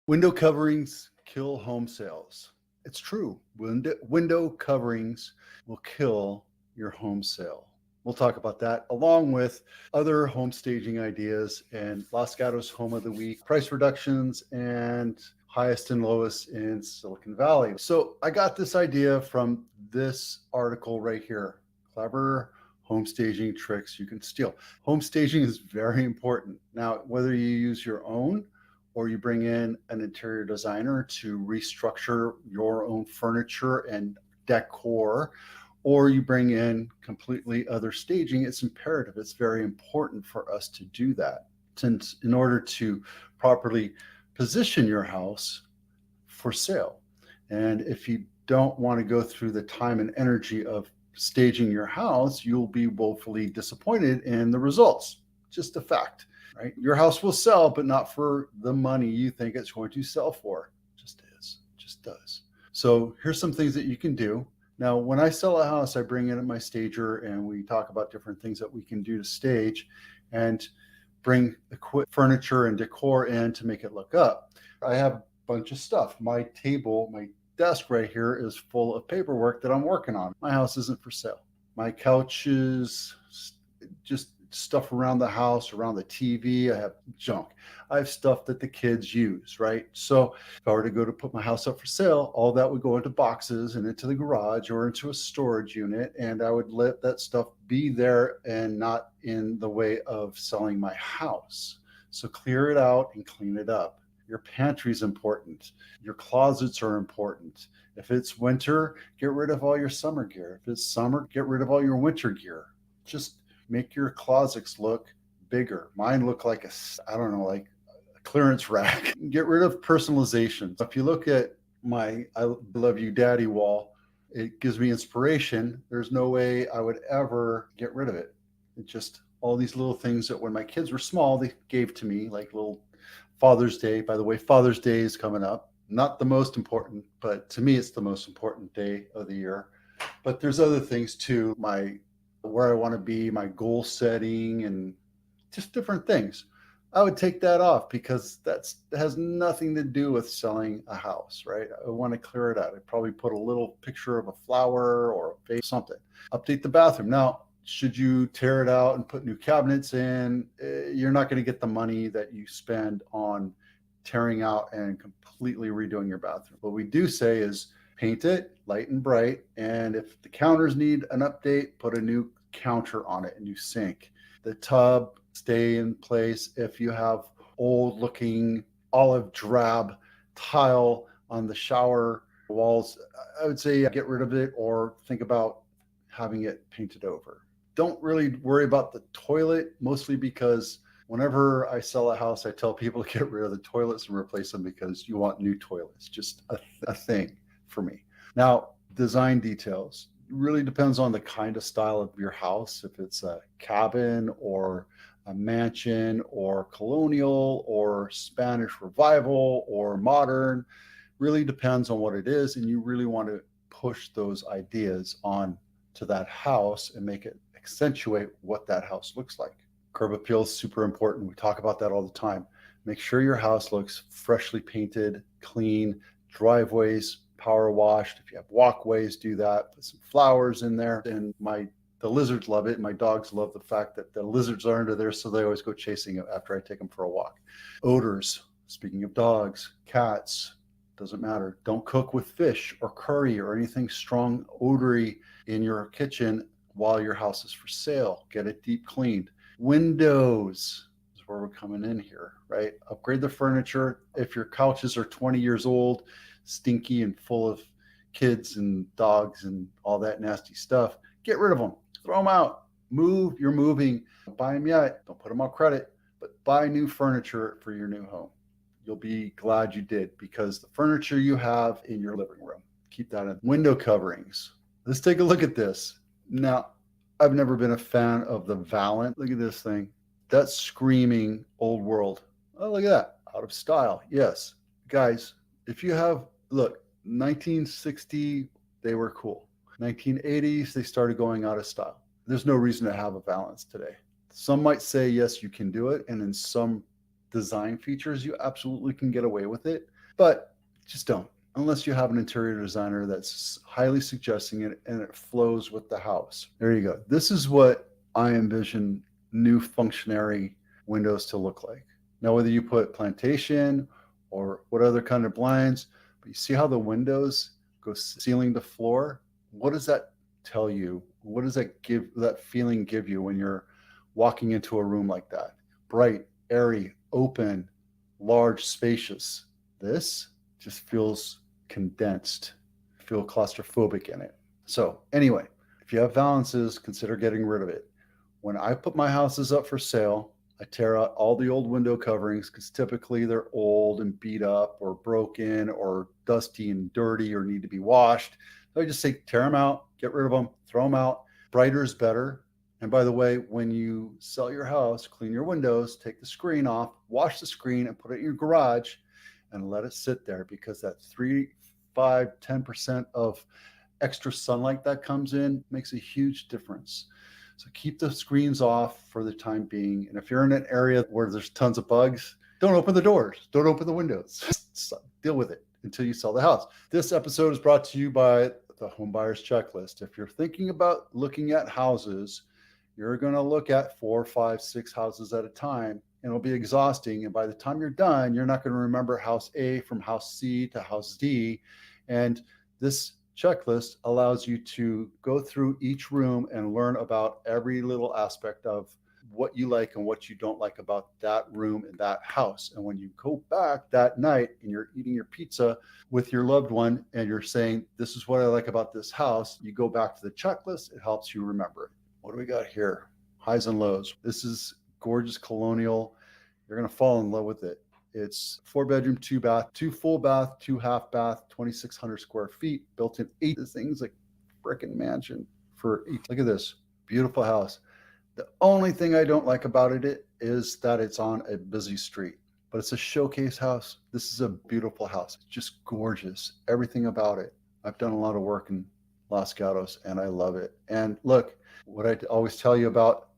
Window coverings kill home sales. It's true. Window coverings will kill your home sale. We'll talk about that along with other home staging ideas and Los Gatos Home of the Week, price reductions, and highest and lowest in Silicon Valley. So I got this idea from this article right here. Clever home staging tricks you can steal. Home staging is very important. Now, whether you use your own or you bring in an interior designer to restructure your own furniture and decor, or you bring in completely other staging, it's imperative. It's very important for us to do that. Since in order to properly position your house for sale. And if you don't want to go through the time and energy of staging your house, you'll be woefully disappointed in the results. Just a fact. Right? Your house will sell, but not for the money you think it's going to sell for. Just is, just does. So here's some things that you can do. Now, when I sell a house, I bring in my stager and we talk about different things that we can do to stage and bring furniture and decor in to make it look up. I have a bunch of stuff. My table, my desk right here is full of paperwork that I'm working on. My house isn't for sale. My couch is just stuff around the house, around the TV. I have junk. I have stuff that the kids use, right? So if I were to go to put my house up for sale, all that would go into boxes and into the garage or into a storage unit. And I would let that stuff be there and not in the way of selling my house. So clear it out and clean it up. Your pantry is important. Your closets are important. If it's winter, get rid of all your summer gear. If it's summer, get rid of all your winter gear. Just make your closets look bigger. Mine look like like a clearance rack. Get rid of personalization. If you look at my I Love You Daddy wall, it gives me inspiration. There's no way I would ever get rid of it. It just all these little things that when my kids were small, they gave to me, like little Father's Day. By the way, Father's Day is coming up. Not the most important, but to me, it's the most important day of the year. But there's other things too. Where I want to be, my goal setting, and just different things. I would take that off because that has nothing to do with selling a house, right? I want to clear it out. I'd probably put a little picture of a flower or a face, something. Update the bathroom. Now, should you tear it out and put new cabinets in, you're not going to get the money that you spend on tearing out and completely redoing your bathroom. What we do say is paint it light and bright. And if the counters need an update, put a new counter on it, a new sink. The tub, stay in place. If you have old looking olive drab tile on the shower walls, I would say get rid of it or think about having it painted over. Don't really worry about the toilet, mostly because whenever I sell a house, I tell people to get rid of the toilets and replace them because you want new toilets. Just a thing for me. Now, design details. It really depends on the kind of style of your house. If it's a cabin or a mansion or colonial or Spanish revival or modern, really depends on what it is. And you really want to push those ideas on to that house and make it accentuate what that house looks like. Curb appeal is super important. We talk about that all the time. Make sure your house looks freshly painted, clean, driveways, power washed. If you have walkways, do that. Put some flowers in there. And the lizards love it. My dogs love the fact that the lizards are under there, so they always go chasing it after I take them for a walk. Odors. Speaking of dogs, cats, doesn't matter. Don't cook with fish or curry or anything strong, odory in your kitchen while your house is for sale. Get it deep cleaned. Windows is where we're coming in here, right? Upgrade the furniture. If your couches are 20 years old, stinky and full of kids and dogs and all that nasty stuff, get rid of them. Throw them out. Move. You're moving. Don't buy them yet. Don't put them on credit, but buy new furniture for your new home. You'll be glad you did because the furniture you have in your living room, keep that in. Window coverings. Let's take a look at this. Now, I've never been a fan of the Valent. Look at this thing. That's screaming old world. Oh, look at that. Out of style. Yes. Guys, if you have, look, 1960, they were cool. 1980s, they started going out of style. There's no reason to have a Valence today. Some might say, yes, you can do it. And in some design features, you absolutely can get away with it. But just don't, unless you have an interior designer that's highly suggesting it and it flows with the house. There you go. This is what I envision new functionary windows to look like. Now, whether you put plantation or what other kind of blinds, but you see how the windows go ceiling to floor? What does that tell you? What does that feeling give you when you're walking into a room like that? Bright, airy, open, large, spacious. This just feels condensed. I feel claustrophobic in it. So anyway, if you have valances, consider getting rid of it. When I put my houses up for sale, I tear out all the old window coverings because typically they're old and beat up or broken or dusty and dirty or need to be washed. So I just say tear them out, get rid of them, throw them out. Brighter is better. And by the way, when you sell your house, clean your windows, take the screen off, wash the screen and put it in your garage and let it sit there, because that 3, 5, 10% of extra sunlight that comes in makes a huge difference. So keep the screens off for the time being. And if you're in an area where there's tons of bugs, don't open the doors, don't open the windows. Just deal with it until you sell the house. This episode is brought to you by the Home Buyer's Checklist. If you're thinking about looking at houses, you're going to look at 4, 5, 6 houses at a time, and it'll be exhausting. And by the time you're done, you're not going to remember house A from house C to house D. And this checklist allows you to go through each room and learn about every little aspect of what you like and what you don't like about that room in that house. And when you go back that night and you're eating your pizza with your loved one and you're saying, this is what I like about this house, you go back to the checklist. It helps you remember it. What do we got here? Highs and lows. This is gorgeous Colonial. You're going to fall in love with it. It's 4-bedroom, 2-bath, 2 full bath, 2 half bath, 2,600 square feet, built in 8. This thing's like freaking mansion for 8. Look at this beautiful house. The only thing I don't like about it is that it's on a busy street, but it's a showcase house. This is a beautiful house. It's just gorgeous. Everything about it. I've done a lot of work in Los Gatos and I love it. And look, what I always tell you about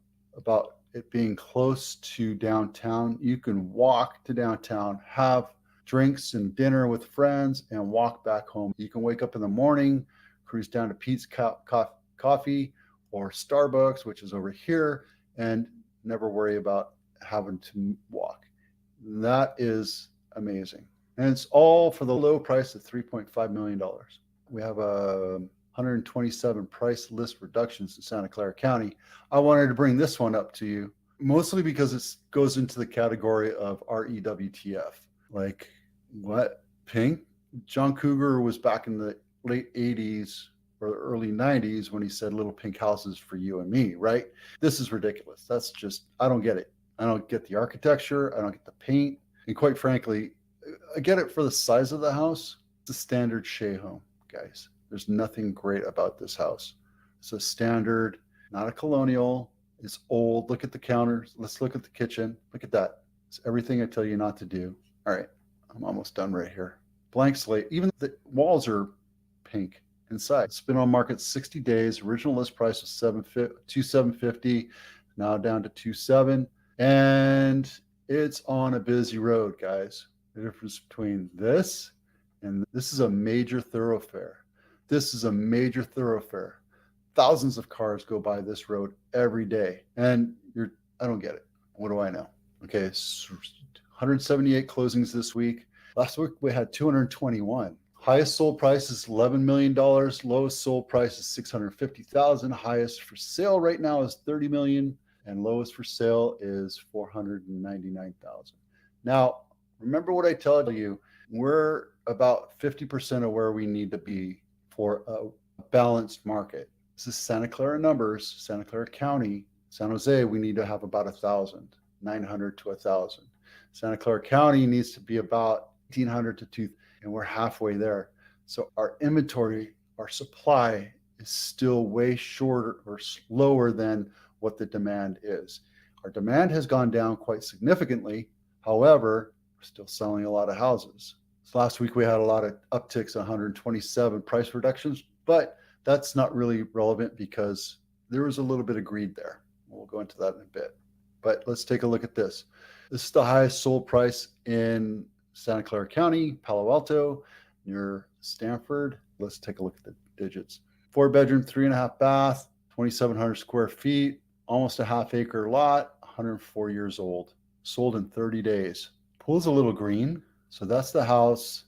it being close to downtown, you can walk to downtown, have drinks and dinner with friends and walk back home. You can wake up in the morning, cruise down to Pete's Coffee or Starbucks, which is over here, and never worry about having to walk. That is amazing. And it's all for the low price of $3.5 million. We have a 127 price list reductions in Santa Clara County. I wanted to bring this one up to you, mostly because it goes into the category of REWTF. Like, what? Pink? John Cougar was back in the late 80s or early 90s when he said little pink houses for you and me, right? This is ridiculous. That's just, I don't get it. I don't get the architecture. I don't get the paint. And quite frankly, I get it for the size of the house. It's a standard Shea home, guys. There's nothing great about this house. It's a standard, not a Colonial. It's old. Look at the counters. Let's look at the kitchen. Look at that. It's everything I tell you not to do. All right, I'm almost done right here. Blank slate. Even the walls are pink inside. It's been on market 60 days. Original list price was $2,750. Now down to $2,700. And it's on a busy road, guys. The difference between this and this is a major thoroughfare. This is a major thoroughfare. Thousands of cars go by this road every day. And I don't get it. What do I know? Okay, 178 closings this week. Last week we had 221. Highest sold price is $11 million. Lowest sold price is $650,000. Highest for sale right now is $30 million. And lowest for sale is $499,000. Now, remember what I told you, we're about 50% of where we need to be for a balanced market. This is Santa Clara numbers, Santa Clara County. San Jose, we need to have about 1,000, 900 to 1,000. Santa Clara County needs to be about 1,800 to 2,000, and we're halfway there. So our inventory, our supply is still way shorter or slower than what the demand is. Our demand has gone down quite significantly. However, we're still selling a lot of houses. So last week we had a lot of upticks, 127 price reductions, but that's not really relevant because there was a little bit of greed there. We'll go into that in a bit. But let's take a look at this. This is the highest sold price in Santa Clara County, Palo Alto, near Stanford. Let's take a look at the digits. 4-bedroom, 3.5 bath, 2,700 square feet, almost a half-acre lot, 104 years old. Sold in 30 days. Pool's a little green, so that's the house.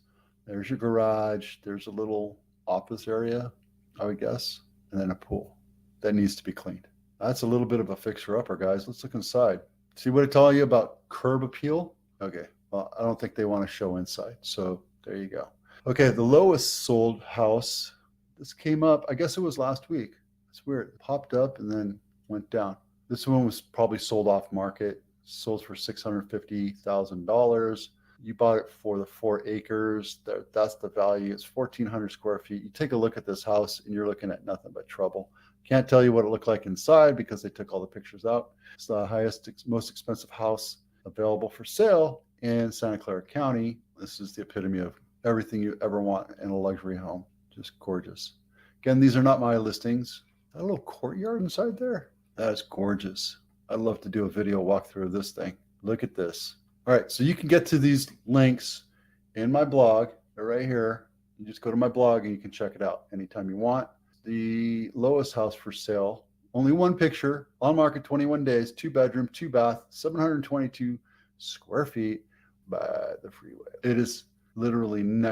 There's your garage. There's a little office area, I would guess, and then a pool that needs to be cleaned. That's a little bit of a fixer-upper, guys. Let's look inside. See what I tell you about curb appeal? Okay, well, I don't think they want to show inside, so there you go. Okay, the lowest sold house, this came up, I guess it was last week. It's weird. It popped up and then went down. This one was probably sold off market, sold for $650,000. You bought it for the 4 acres. That's the value. It's 1,400 square feet. You take a look at this house and you're looking at nothing but trouble. Can't tell you what it looked like inside because they took all the pictures out. It's the highest, most expensive house available for sale in Santa Clara County. This is the epitome of everything you ever want in a luxury home. Just gorgeous. Again, these are not my listings. That little courtyard inside there, that is gorgeous. I'd love to do a video walkthrough of this thing. Look at this. All right, so you can get to these links in my blog. They're right here. You just go to my blog and you can check it out anytime you want. The lowest house for sale, only one picture, on market 21 days, 2-bedroom, 2-bath, 722 square feet by the freeway. It is literally next